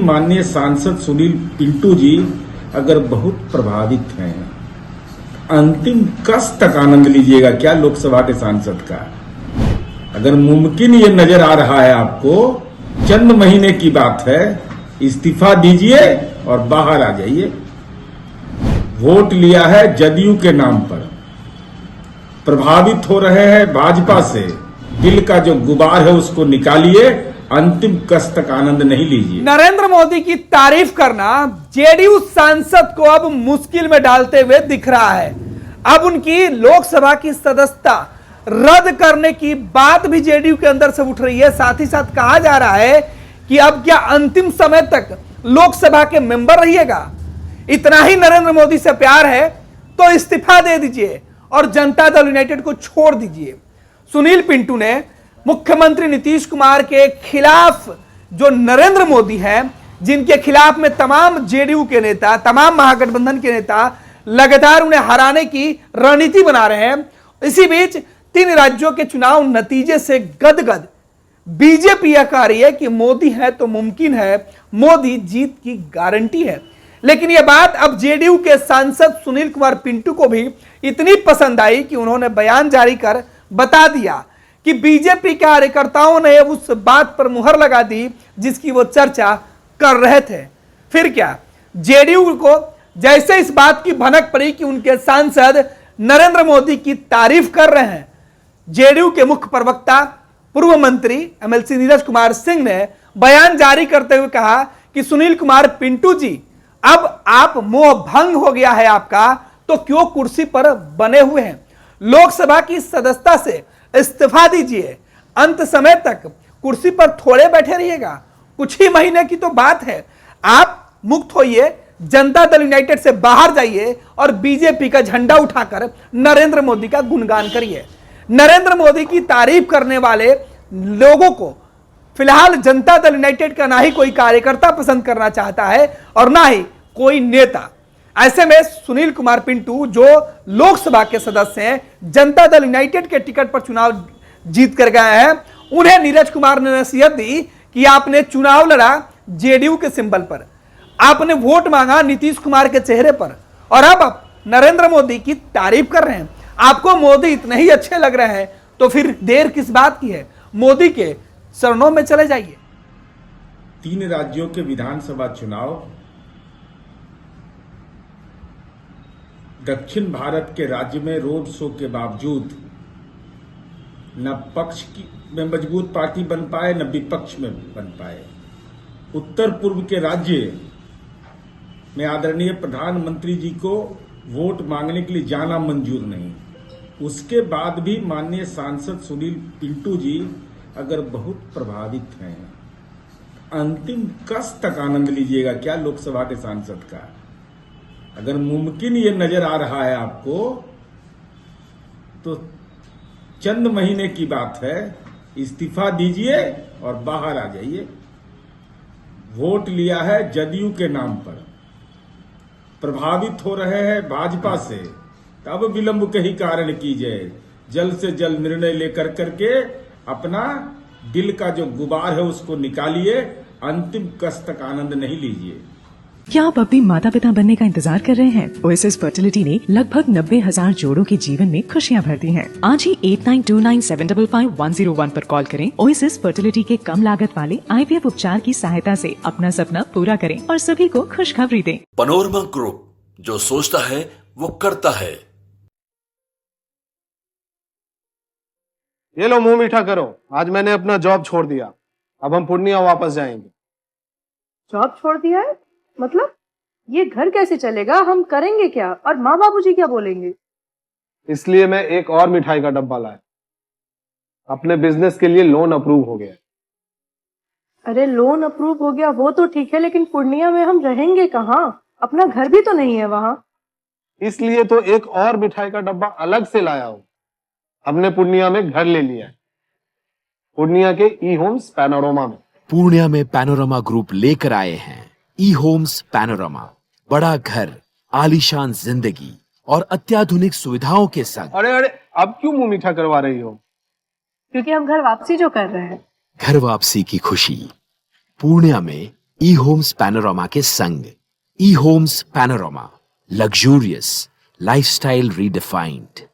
माननीय सांसद सुनील पिंटू जी अगर बहुत प्रभावित हैं, अंतिम कस तक आनंद लीजिएगा क्या लोकसभा के सांसद का। अगर मुमकिन ये नजर आ रहा है आपको, चंद महीने की बात है, इस्तीफा दीजिए और बाहर आ जाइए। वोट लिया है जदयू के नाम पर, प्रभावित हो रहे हैं भाजपा से, दिल का जो गुबार है उसको निकालिए, अंतिम कस तक आनंद नहीं लीजिए। नरेंद्र मोदी की तारीफ करना जेडीयू सांसद को अब मुश्किल में डालते हुए दिख रहा है। अब उनकी लोकसभा की सदस्यता रद्द करने की बात भी जेडीयू के अंदर से उठ रही है। साथ ही साथ कहा जा रहा है कि अब क्या अंतिम समय तक लोकसभा के मेंबर रहिएगा। इतना ही नरेंद्र मोदी से प्यार है तो इस्तीफा दे दीजिए और जनता दल यूनाइटेड को छोड़ दीजिए। सुनील पिंटू ने मुख्यमंत्री नीतीश कुमार के खिलाफ, जो नरेंद्र मोदी हैं, जिनके खिलाफ में तमाम जेडीयू के नेता, तमाम महागठबंधन के नेता लगातार उन्हें हराने की रणनीति बना रहे हैं, इसी बीच 3 राज्यों के चुनाव नतीजे से गदगद बीजेपी यह कह रही है कि मोदी है तो मुमकिन है, मोदी जीत की गारंटी है। लेकिन यह बात अब जेडीयू के सांसद सुनील कुमार पिंटू को भी इतनी पसंद आई कि उन्होंने बयान जारी कर बता दिया कि बीजेपी कार्यकर्ताओं ने उस बात पर मुहर लगा दी जिसकी वो चर्चा कर रहे थे। फिर क्या, जेडीयू को जैसे इस बात की भनक पड़ी कि उनके सांसद नरेंद्र मोदी की तारीफ कर रहे हैं, जेडीयू के मुख्य प्रवक्ता पूर्व मंत्री एमएलसी नीरज कुमार सिंह ने बयान जारी करते हुए कहा कि सुनील कुमार पिंटू जी, अब आप मोह भंग हो गया है आपका, तो क्यों कुर्सी पर बने हुए हैं, लोकसभा की सदस्यता से इस्तीफा दीजिए, अंत समय तक कुर्सी पर थोड़े बैठे रहिएगा, कुछ ही महीने की तो बात है, आप मुक्त होइए, जनता दल यूनाइटेड से बाहर जाइए और बीजेपी का झंडा उठाकर नरेंद्र मोदी का गुणगान करिए। नरेंद्र मोदी की तारीफ करने वाले लोगों को फिलहाल जनता दल यूनाइटेड का ना ही कोई कार्यकर्ता पसंद करना चाहता है और ना ही कोई नेता। ऐसे में सुनील कुमार पिंटू, जो लोकसभा के सदस्य हैं, जनता दल यूनाइटेड के टिकट पर चुनाव जीत कर गए हैं, उन्हें नीरज कुमार ने नसीहत दी कि आपने चुनाव लड़ा जेडीयू के सिंबल पर, आपने वोट मांगा नीतीश कुमार के चेहरे पर, और अब आप नरेंद्र मोदी की तारीफ कर रहे हैं। आपको मोदी इतने ही अच्छे लग रहे हैं तो फिर देर किस बात की है, मोदी के चरणों में चले जाइए। 3 राज्यों के विधानसभा चुनाव, दक्षिण भारत के राज्य में रोड शो के बावजूद न पक्ष में मजबूत पार्टी बन पाए, न विपक्ष में बन पाए। उत्तर पूर्व के राज्य में आदरणीय प्रधानमंत्री जी को वोट मांगने के लिए जाना मंजूर नहीं। उसके बाद भी माननीय सांसद सुनील पिंटू जी अगर बहुत प्रभावित हैं, अंतिम कस तक आनंद लीजिएगा क्या लोकसभा के सांसद का। अगर मुमकिन ये नजर आ रहा है आपको, तो चंद महीने की बात है, इस्तीफा दीजिए और बाहर आ जाइए। वोट लिया है जदयू के नाम पर, प्रभावित हो रहे हैं भाजपा से, तब विलंब के ही कारण कीजिए, जल्द से जल्द निर्णय लेकर करके अपना दिल का जो गुबार है उसको निकालिए, अंतिम कस तक आनंद नहीं लीजिए। क्या आप भी माता पिता बनने का इंतजार कर रहे हैं? ओएसएस फर्टिलिटी ने लगभग 90,000 जोड़ों के जीवन में खुशियां भर दी हैं। आज ही 8929755101 पर कॉल करें। ओएसएस फर्टिलिटी के कम लागत वाले आईवीएफ उपचार की सहायता से अपना सपना पूरा करें और सभी को खुशखबरी दें। पैनोरमा ग्रुप, जो सोचता है वो करता है। ये लो, मुंह मीठा करो, आज मैंने अपना जॉब छोड़ दिया, अब हम पूर्णिया वापस जाएंगे। जॉब छोड़ दिया है? मतलब ये घर कैसे चलेगा, हम करेंगे क्या, और माँ बाबूजी क्या बोलेंगे? इसलिए मैं एक और मिठाई का डब्बा लाया, अपने बिजनेस के लिए लोन अप्रूव हो गया। अरे लोन अप्रूव हो गया वो तो ठीक है, लेकिन पूर्णिया में हम रहेंगे कहाँ? अपना घर भी तो नहीं है वहाँ। इसलिए तो एक और मिठाई का डब्बा अलग से लाया हूँ। हमने पूर्णिया में घर ले लिया है, पूर्णिया के ई होम्स पैनोरमा में। पूर्णिया में पैनोरमा ग्रुप लेकर आए हैं ई होम्स पैनोरमा, बड़ा घर, आलीशान जिंदगी और अत्याधुनिक सुविधाओं के संग। अरे अरे, अब क्यों मुंह मीठा करवा रही हो? क्योंकि हम घर वापसी जो कर रहे हैं। घर वापसी की खुशी पूर्णिया में ई होम्स पैनोरामा के संग। E homes panorama, luxurious lifestyle redefined.